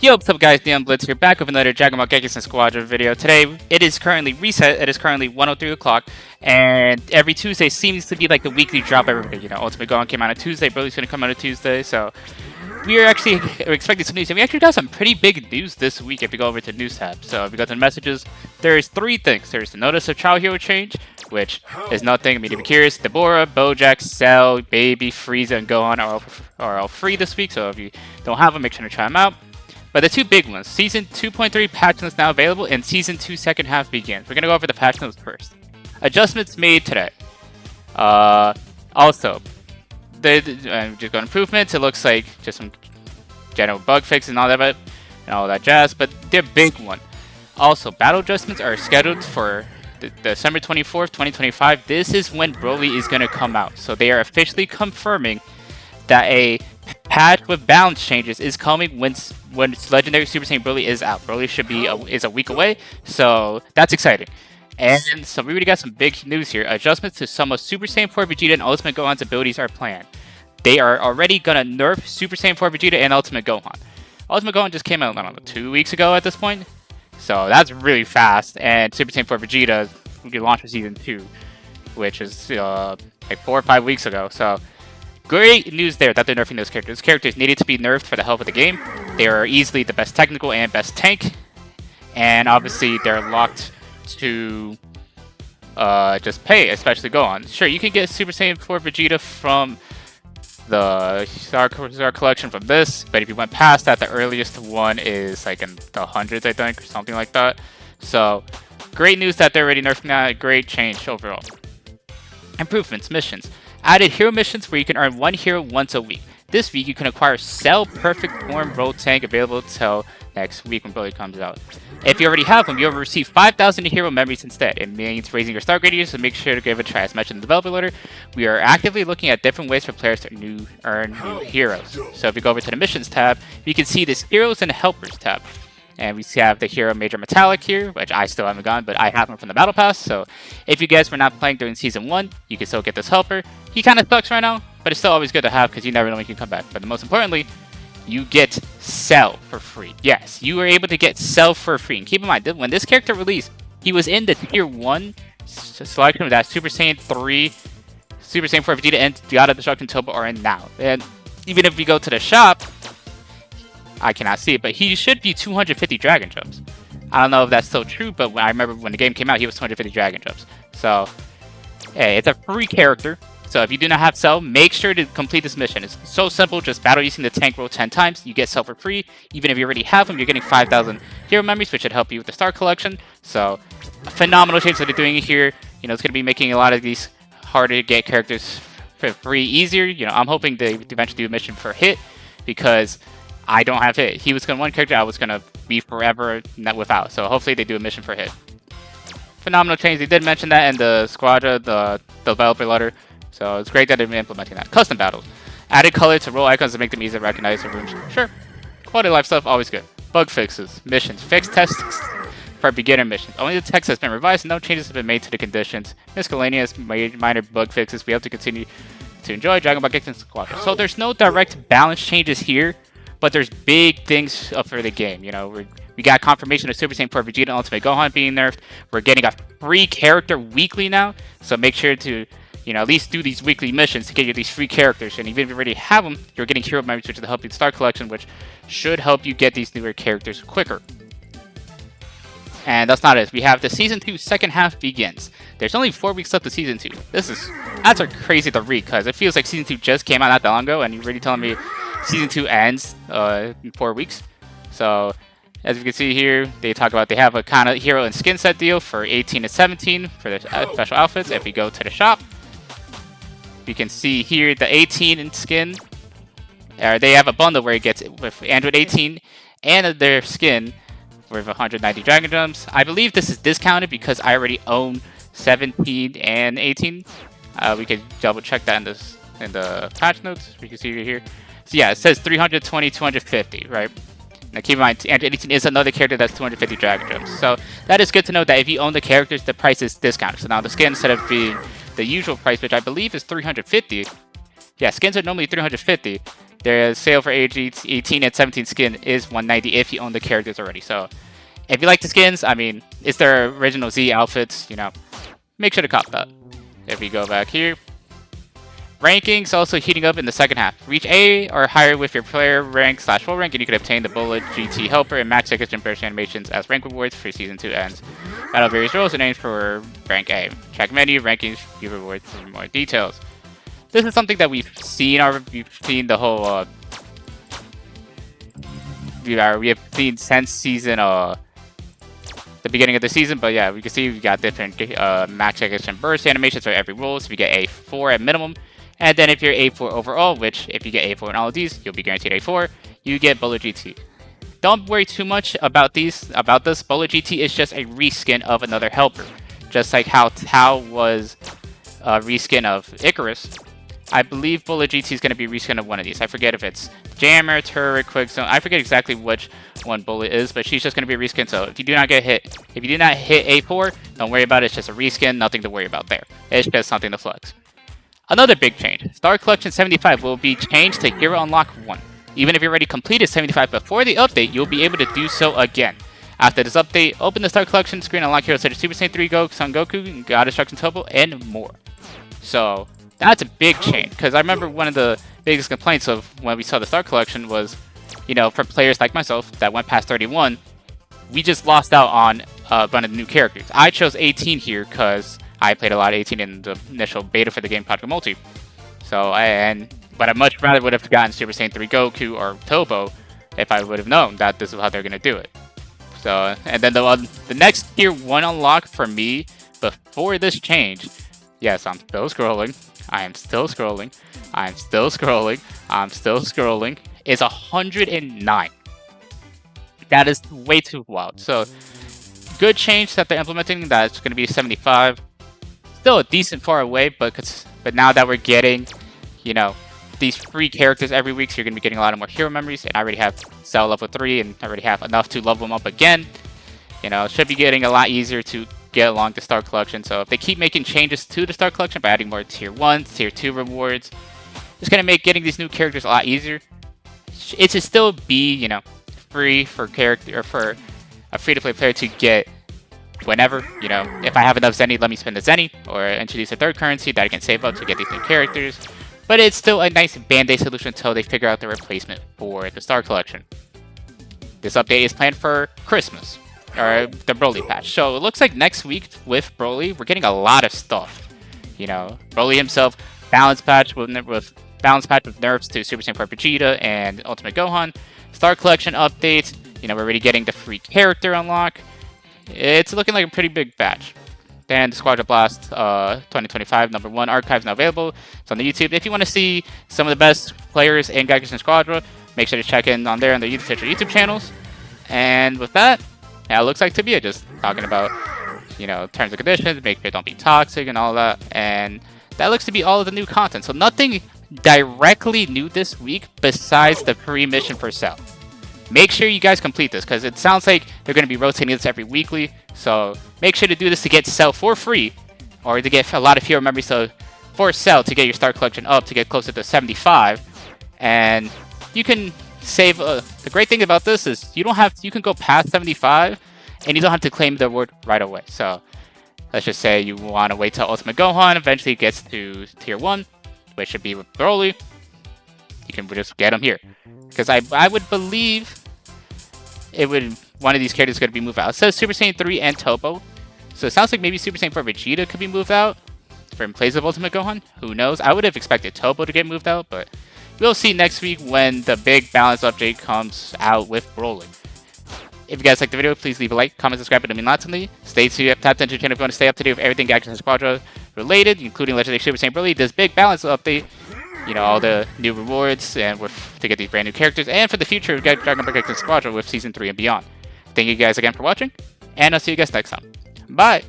Yo, what's up guys, DM Blitz here, back with another Dragon Ball Gekishin Squadra video. Today, it is currently reset, it is currently 1:03 o'clock, and every Tuesday seems to be like the weekly drop every week. You know, Ultimate Gohan came out on Tuesday, Broly's gonna come out on Tuesday, so we are actually expecting some news, and we actually got some pretty big news this week if we go over to the news tab. So if we go to the messages, there's three things. There's the Notice of Child Hero change, which is nothing, I mean, if you're curious, Deborah, Bojack, Cell, Baby, Frieza, and Gohan are all free this week, so if you don't have them, make sure to try them out. But the two big ones, Season 2.3 patch notes now available, and Season 2 second half begins. We're going to go over the patch notes first. Adjustments made today. Also, just got improvements. It looks like just some general bug fixes and all that jazz, but they're big one. Also, battle adjustments are scheduled for December 24th, 2025. This is when Broly is going to come out. So they are officially confirming that a patch with balance changes is coming when Legendary Super Saiyan Broly is out. Broly should be is a week away, so that's exciting. And so we already got some big news here. Adjustments to some of Super Saiyan 4 Vegeta and Ultimate Gohan's abilities are planned. They are already gonna nerf Super Saiyan 4 Vegeta and Ultimate Gohan. Ultimate Gohan just came out, I don't know, 2 weeks ago at this point, so that's really fast. And Super Saiyan 4 Vegeta we launched for Season 2, which is like 4 or 5 weeks ago. So great news there that they're nerfing those characters. Those characters needed to be nerfed for the health of the game. They are easily the best technical and best tank. And obviously they're locked to just pay, especially Gohan. Sure, you can get Super Saiyan 4 Vegeta from the Star Collection from this, but if you went past that, the earliest one is like in the hundreds, I think, or something like that. So great news that they're already nerfing that. Great change overall. Improvements, missions. Added hero missions where you can earn one hero once a week. This week you can acquire Cell Perfect Form Road Tank, available till next week when Broly comes out. If you already have them, you'll receive 5,000 hero memories instead. It means raising your star gradients, so make sure to give it a try. As mentioned in the developer letter, we are actively looking at different ways for players to earn new heroes. So if you go over to the missions tab, you can see this heroes and helpers tab. And we have the hero Major Metallic here, which I still haven't gotten, but I have him from the Battle Pass. So if you guys were not playing during Season 1, you can still get this helper. He kind of sucks right now, but it's still always good to have because you never know when he can come back. But most importantly, you get Cell for free. Yes, you were able to get Cell for free. And keep in mind, when this character released, he was in the Tier 1 selection of that Super Saiyan 3, Super Saiyan 4 Vegeta, and God of Destruction Turbo are in now. And even if we go to the shop, I cannot see it, but he should be 250 Dragon Jumps. I don't know if that's still true, but I remember when the game came out, he was 250 Dragon Jumps. So, hey, it's a free character. So if you do not have Cell, make sure to complete this mission. It's so simple, just battle using the tank roll 10 times. You get Cell for free. Even if you already have him, you're getting 5,000 hero memories, which should help you with the star collection. So, a phenomenal change that they're doing here. You know, it's going to be making a lot of these harder to get characters for free easier. You know, I'm hoping they eventually do a mission for Hit, because I don't have Hit. He was going to one character I was going to be forever without. So hopefully they do a mission for Hit. Phenomenal change. They did mention that in the Squadra, the developer letter. So it's great that they're implementing that. Custom battles. Added color to role icons to make them easier to recognize in rooms. Sure. Quality of life stuff, always good. Bug fixes. Missions. Fixed tests for beginner missions. Only the text has been revised and no changes have been made to the conditions. Miscellaneous minor bug fixes. We have to continue to enjoy Dragon Ball Gekishin Squadra. So there's no direct balance changes here, but there's big things up for the game. You know, we got confirmation of Super Saiyan 4 Vegeta and Ultimate Gohan being nerfed. We're getting a free character weekly now, so make sure to, you know, at least do these weekly missions to get you these free characters. And even if you already have them, you're getting hero memories, which will help you with Star Collection, which should help you get these newer characters quicker. And that's not it. We have the Season 2 second half begins. There's only 4 weeks left of Season 2. That's crazy to read, because it feels like Season 2 just came out not that long ago, and you're already telling me Season 2 ends in 4 weeks. So, as you can see here, they talk about they have a kind of hero and skin set deal for 18 and 17 for the special outfits. If we go to the shop, you can see here the 18 in skin. They have a bundle where it gets with Android 18 and their skin with 190 Dragon Jumps. I believe this is discounted because I already own 17 and 18. We can double check that in the patch notes. We can see it here. So yeah, it says 320, 250, right? Now keep in mind, Android 18 is another character that's 250 Dragon Jumps. So that is good to know that if you own the characters, the price is discounted. So now the skin, instead of being the usual price, which I believe is 350, yeah, skins are normally 350. Their sale for age 18 and 17 skin is 190 if you own the characters already. So if you like the skins, I mean, it's their original Z outfits, you know, make sure to cop that. If we go back here, rankings also heating up in the second half. Reach A or higher with your player rank / full rank, and you can obtain the Bullet GT Helper and Max Gekishin Burst animations as rank rewards for Season 2 ends. Battle various roles and aims for rank A. Check menu, rankings, view rewards for more details. This is something that we've seen the whole we have seen since season the beginning of the season, but yeah, we can see we got different max Gekishin burst animations for every role, so we get A4 at minimum. And then if you're A4 overall, which if you get A4 in all of these, you'll be guaranteed A4, you get Bullet GT. Don't worry too much about this. Bullet GT is just a reskin of another helper. Just like how Tao was a reskin of Icarus. I believe Bullet GT is going to be a reskin of one of these. I forget if it's Jammer, Turret, Quickzone. I forget exactly which one Bullet is, but she's just going to be a reskin. So if you do not hit A4, don't worry about it. It's just a reskin. Nothing to worry about there. It's just something to flex. Another big change. Star Collection 75 will be changed to Hero Unlock 1. Even if you already completed 75 before the update, you'll be able to do so again. After this update, open the Star Collection screen, unlock heroes such as Super Saiyan 3 Son Goku, God Destruction Turbo, and more. So that's a big change, because I remember one of the biggest complaints of when we saw the Star Collection was, you know, for players like myself that went past 31, we just lost out on a bunch of new characters. I chose 18 here because I played a lot of 18 in the initial beta for the game Project Multi. So, but I much rather would have gotten Super Saiyan 3 Goku or Turbo if I would have known that this is how they're going to do it. So, and then the next tier 1 unlock for me before this change, yes, I'm still scrolling, I am still scrolling, I'm still scrolling, I'm still scrolling, is 109. That is way too wild. So, good change that they're implementing, that's going to be 75. Still a decent far away, but now that we're getting, you know, these free characters every week, so you're going to be getting a lot of more hero memories, and I already have Cell level 3, and I already have enough to level them up again. You know, it should be getting a lot easier to get along the Star Collection, so if they keep making changes to the Star Collection by adding more Tier 1, Tier 2 rewards, it's going to make getting these new characters a lot easier. It should still be, you know, free for a free-to-play player to get whenever, you know, if I have enough Zenny, let me spend the Zenny, or introduce a third currency that I can save up to get these new characters. But it's still a nice band-aid solution until they figure out the replacement for the Star Collection. This update is planned for Christmas, or the Broly patch. So it looks like next week with Broly, we're getting a lot of stuff. You know, Broly himself, balance patch with nerfs to Super Saiyan 4 VEGETA and Ultimate Gohan, Star Collection updates. You know, we're already getting the free character unlock. It's looking like a pretty big batch. Then the Squadra Blast 2025 #1 archive is now available. It's on the YouTube. If you want to see some of the best players in Gekishin Squadra, make sure to check in on there on the YouTube channels. And with that, yeah, it looks like to be it. Just talking about, you know, terms and conditions, make sure don't be toxic and all that. And that looks to be all of the new content. So nothing directly new this week besides the pre-mission for Cell. Make sure you guys complete this, because it sounds like they're going to be rotating this every weekly. So make sure to do this to get Cell for free, or to get a lot of hero memories for Cell to get your Star Collection up to get closer to 75. And you can save. The great thing about this is you can go past 75, and you don't have to claim the reward right away. So let's just say you want to wait till Ultimate Gohan eventually gets to Tier 1, which should be with Broly. You can just get them here. Because I would believe one of these characters is going to be moved out. It says Super Saiyan 3 and Turbo. So it sounds like maybe Super Saiyan 4 VEGETA could be moved out in place of Ultimate Gohan. Who knows? I would have expected Turbo to get moved out, but we'll see next week when the big balance update comes out with Broly. If you guys liked the video, please leave a like, comment, subscribe, it would mean lots to me. Stay tuned, tap into the channel if you want to stay up to date with everything Gekishin Squadra related, including Legendary Super Saiyan Broly. This big balance update, you know, all the new rewards and to get these brand new characters, and for the future of Dragon Ball Gekishin Squadra with Season 3 and beyond. Thank you guys again for watching, and I'll see you guys next time. Bye!